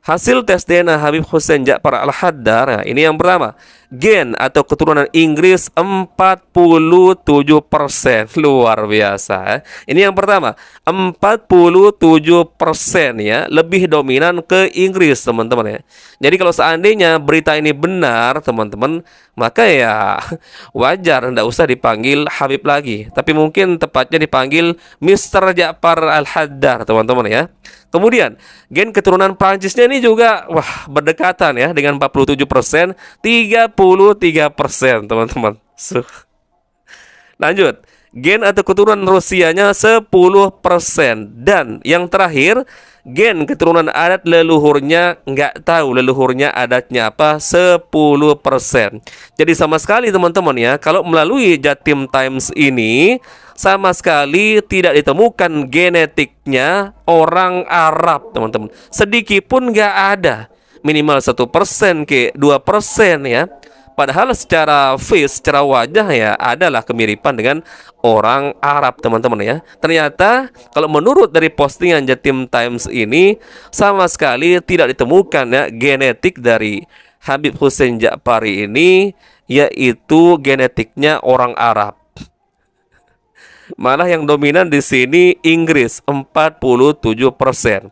Hasil tes DNA Habib Hussein Ja'far Al-Haddar, nah, ini yang pertama, gen atau keturunan Inggris 47%. Luar biasa. Ini yang pertama, 47% ya, lebih dominan ke Inggris, teman-teman ya. Jadi kalau seandainya berita ini benar, teman-teman, maka ya wajar, tidak usah dipanggil Habib lagi, tapi mungkin tepatnya dipanggil Mr. Ja'far Al-Haddar, teman-teman ya. Kemudian gen keturunan Prancisnya ini juga wah berdekatan ya dengan 47%, 33%, teman-teman. Lanjut, gen atau keturunan Rusianya 10%, dan yang terakhir gen keturunan adat leluhurnya nggak tahu leluhurnya adatnya apa, 10%. Jadi sama sekali teman-teman ya, kalau melalui Jatim Times ini sama sekali tidak ditemukan genetiknya orang Arab, teman-teman. Sedikit pun nggak ada, minimal 1% ke 2% ya. Padahal secara face, secara wajah ya adalah kemiripan dengan orang Arab, teman-teman ya. Ternyata kalau menurut dari postingan Jatim Times ini sama sekali tidak ditemukan ya genetik dari Habib Hussein Ja'fari ini, yaitu genetiknya orang Arab. Malah yang dominan di sini Inggris 47%.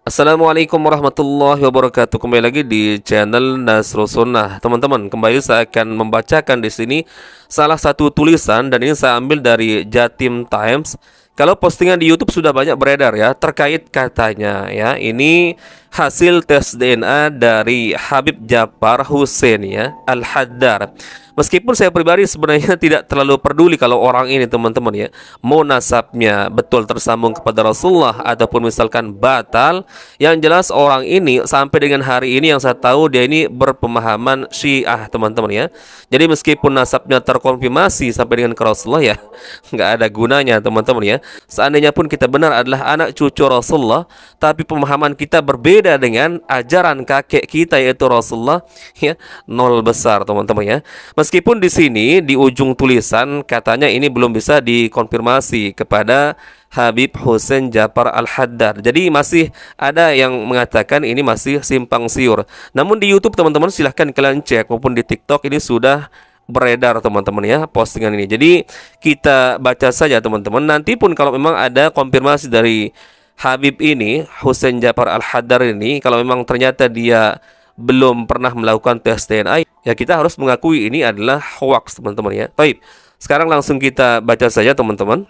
Assalamualaikum warahmatullahi wabarakatuh. Kembali lagi di channel Nasrul Sunnah. Teman-teman, kembali saya akan membacakan di sini salah satu tulisan, dan ini saya ambil dari Jatim Times. Kalau postingan di YouTube sudah banyak beredar ya terkait katanya ya, ini hasil tes DNA dari Habib Ja'far Hussein ya Al-Haddar. Meskipun saya pribadi sebenarnya tidak terlalu peduli kalau orang ini, teman-teman ya, mau nasabnya betul tersambung kepada Rasulullah ataupun misalkan batal. Yang jelas orang ini sampai dengan hari ini yang saya tahu dia ini berpemahaman Syiah, teman-teman ya. Jadi meskipun nasabnya terkonfirmasi sampai dengan ke Rasulullah ya nggak ada gunanya, teman-teman ya. Seandainya pun kita benar adalah anak cucu Rasulullah, tapi pemahaman kita berbeda dengan ajaran kakek kita yaitu Rasulullah ya, nol besar, teman-teman ya. Meskipun di sini di ujung tulisan katanya ini belum bisa dikonfirmasi kepada Habib Hussein Ja'far Al-Haddar. Jadi masih ada yang mengatakan ini masih simpang siur. Namun di YouTube, teman-teman, silahkan kalian cek, maupun di TikTok ini sudah beredar, teman-teman ya, postingan ini. Jadi kita baca saja, teman-teman. Nanti pun kalau memang ada konfirmasi dari Habib ini, Hussein Ja'far Al-Haddar ini, kalau memang ternyata dia belum pernah melakukan tes DNA, ya kita harus mengakui ini adalah hoax, teman-teman ya. Baik, sekarang langsung kita baca saja, teman-teman.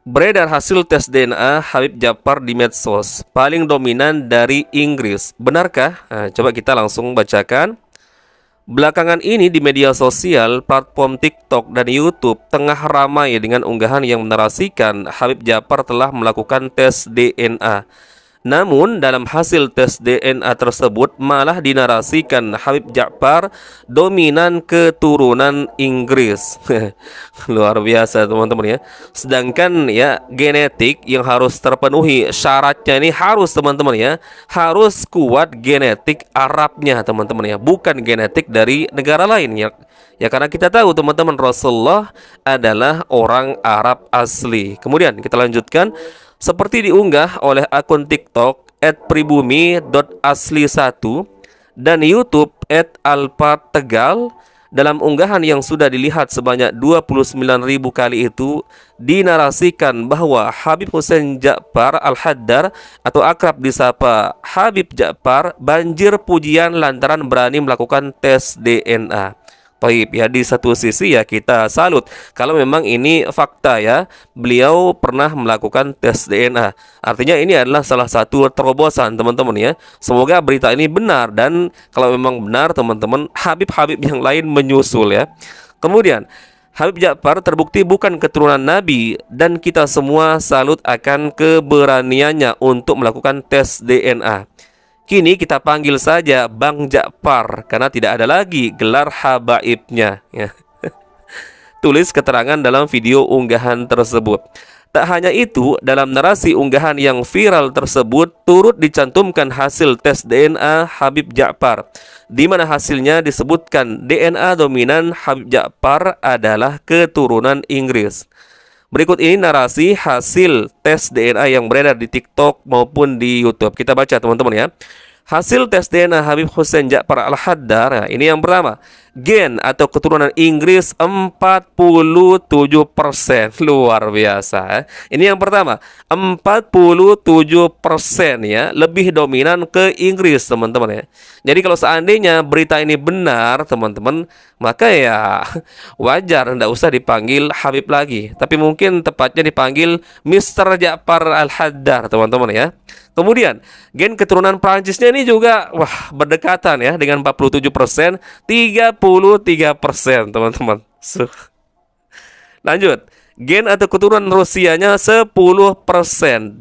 Beredar hasil tes DNA Habib Ja'far di medsos, paling dominan dari Inggris. Benarkah? Nah, coba kita langsung bacakan. Belakangan ini di media sosial, platform TikTok dan YouTube tengah ramai dengan unggahan yang menarasikan Habib Ja'far telah melakukan tes DNA. Namun dalam hasil tes DNA tersebut malah dinarasikan Habib Ja'far dominan keturunan Inggris. Luar biasa, teman-teman ya. Sedangkan ya genetik yang harus terpenuhi syaratnya ini harus, teman-teman ya, harus kuat genetik Arabnya, teman-teman ya, bukan genetik dari negara lain ya. Ya karena kita tahu, teman-teman, Rasulullah adalah orang Arab asli. Kemudian kita lanjutkan. Seperti diunggah oleh akun TikTok @pribumi.asli1 dan YouTube @alpategal, dalam unggahan yang sudah dilihat sebanyak 29.000 kali itu dinarasikan bahwa Habib Hussein Ja'far Al-Haddar atau akrab disapa Habib Ja'far banjir pujian lantaran berani melakukan tes DNA. Baik ya, di satu sisi ya kita salut kalau memang ini fakta ya, beliau pernah melakukan tes DNA. Artinya ini adalah salah satu terobosan, teman-teman ya. Semoga berita ini benar, dan kalau memang benar, teman-teman, Habib-Habib yang lain menyusul ya. Kemudian Habib Ja'far terbukti bukan keturunan Nabi, dan kita semua salut akan keberaniannya untuk melakukan tes DNA. Kini kita panggil saja Bang Ja'far karena tidak ada lagi gelar habaibnya ya. Tulis keterangan dalam video unggahan tersebut. Tak hanya itu, dalam narasi unggahan yang viral tersebut turut dicantumkan hasil tes DNA Habib Ja'far, di mana hasilnya disebutkan DNA dominan Habib Ja'far adalah keturunan Inggris. Berikut ini narasi hasil tes DNA yang beredar di TikTok maupun di YouTube. Kita baca teman-teman ya. Hasil tes DNA Habib Hussein Ja'far Al-Haddar. Nah, ini yang pertama. Gen atau keturunan Inggris 47%. Luar biasa. Ini yang pertama. 47% ya. Lebih dominan ke Inggris teman-teman ya. Jadi kalau seandainya berita ini benar teman-teman, maka ya wajar tidak usah dipanggil Habib lagi. Tapi mungkin tepatnya dipanggil Mr. Ja'far Al-Haddar teman-teman ya. Kemudian gen keturunan Prancisnya ini juga wah berdekatan ya dengan 47%, 33% teman-teman. Lanjut, gen atau keturunan Rusianya 10%,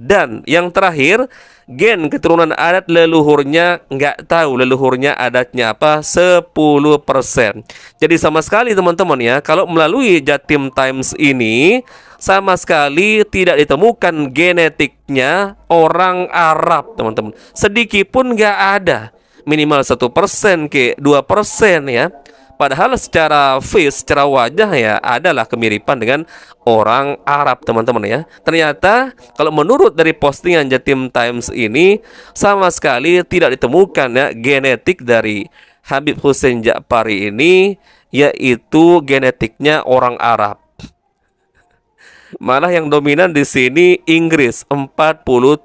dan yang terakhir gen keturunan adat leluhurnya nggak tahu leluhurnya adatnya apa 10%. Jadi sama sekali teman-teman ya, kalau melalui Jatim Times ini sama sekali tidak ditemukan genetiknya orang Arab teman-teman. Sedikit pun nggak ada, minimal 1% ke 2% ya. Padahal secara face, secara wajah ya adalah kemiripan dengan orang Arab teman-teman ya. Ternyata kalau menurut dari postingan Jatim Times ini sama sekali tidak ditemukan ya genetik dari Habib Hussein Ja'fari ini, yaitu genetiknya orang Arab. Malah yang dominan di sini Inggris 47%.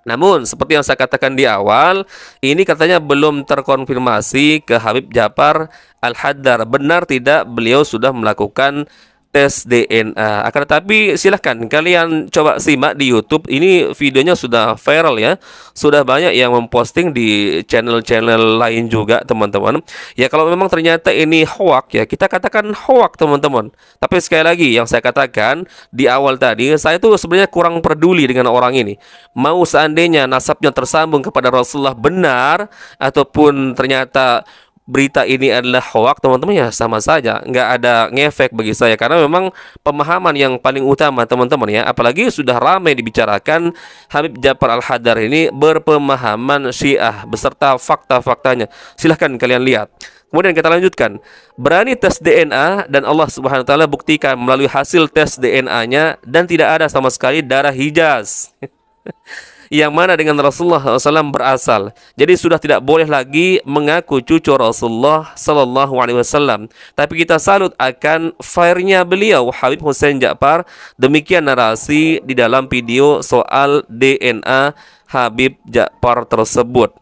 Namun seperti yang saya katakan di awal, ini katanya belum terkonfirmasi ke Habib Ja'far Al-Haddar. Benar tidak beliau sudah melakukan tes DNA. Akan tetapi silahkan kalian coba simak di YouTube. Ini videonya sudah viral ya. Sudah banyak yang memposting di channel-channel lain juga teman-teman. Ya kalau memang ternyata ini hoax ya, kita katakan hoax teman-teman. Tapi sekali lagi yang saya katakan di awal tadi, saya tuh sebenarnya kurang peduli dengan orang ini. Mau seandainya nasabnya tersambung kepada Rasulullah benar, ataupun ternyata berita ini adalah hoax teman-teman, ya sama saja, nggak ada ngefek bagi saya, karena memang pemahaman yang paling utama teman-teman ya, apalagi sudah ramai dibicarakan Habib Ja'far Al-Haddar ini berpemahaman Syiah beserta fakta-faktanya. Silahkan kalian lihat. Kemudian kita lanjutkan, berani tes DNA dan Allah Subhanahu wa taala buktikan melalui hasil tes DNA-nya dan tidak ada sama sekali darah Hijaz yang mana dengan Rasulullah SAW berasal. Jadi sudah tidak boleh lagi mengaku cucu Rasulullah SAW. Tapi kita salut akan fire-nya beliau Habib Hussein Ja'far. Demikian narasi di dalam video soal DNA Habib Ja'far tersebut.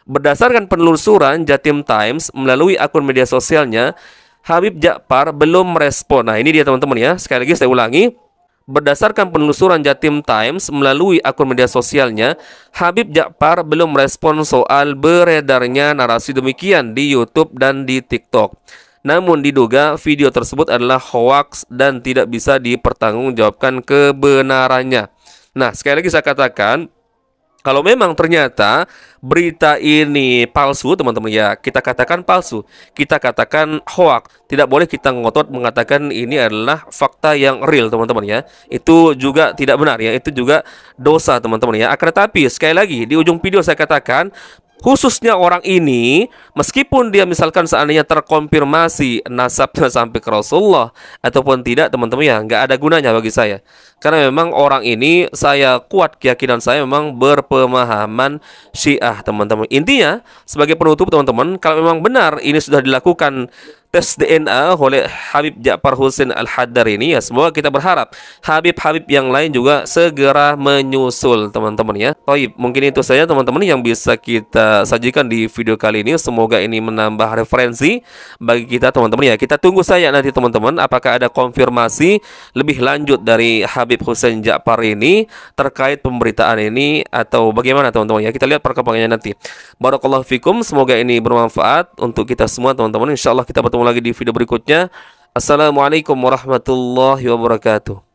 Berdasarkan penelusuran Jatim Times melalui akun media sosialnya, Habib Ja'far belum merespon. Nah ini dia teman-teman ya, sekali lagi saya ulangi. Berdasarkan penelusuran Jatim Times melalui akun media sosialnya, Habib Ja'far belum merespon soal beredarnya narasi demikian di YouTube dan di TikTok. Namun diduga video tersebut adalah hoaks dan tidak bisa dipertanggungjawabkan kebenarannya. Nah, sekali lagi saya katakan, kalau memang ternyata berita ini palsu teman-teman ya, kita katakan palsu, kita katakan hoax. Tidak boleh kita ngotot mengatakan ini adalah fakta yang real teman-teman ya. Itu juga tidak benar ya, itu juga dosa teman-teman ya. Akan tetapi sekali lagi di ujung video saya katakan, khususnya orang ini, meskipun dia misalkan seandainya terkonfirmasi nasabnya sampai ke Rasulullah ataupun tidak teman-teman ya, nggak ada gunanya bagi saya. Karena memang orang ini, saya kuat keyakinan saya memang berpemahaman Syiah teman-teman. Intinya sebagai penutup teman-teman, kalau memang benar ini sudah dilakukan tes DNA oleh Habib Ja'far Hussein Al-Haddar ini, ya semoga kita berharap Habib-Habib yang lain juga segera menyusul teman-teman ya. Baik, mungkin itu saja teman-teman yang bisa kita sajikan di video kali ini. Semoga ini menambah referensi bagi kita teman-teman ya. Kita tunggu saja nanti teman-teman apakah ada konfirmasi lebih lanjut dari Habib Hussein Ja'far ini terkait pemberitaan ini atau bagaimana teman-teman ya. Kita lihat perkembangannya nanti. Barakallahu fikum, semoga ini bermanfaat untuk kita semua teman-teman. Insyaallah kita bertemu lagi di video berikutnya. Assalamualaikum warahmatullahi wabarakatuh.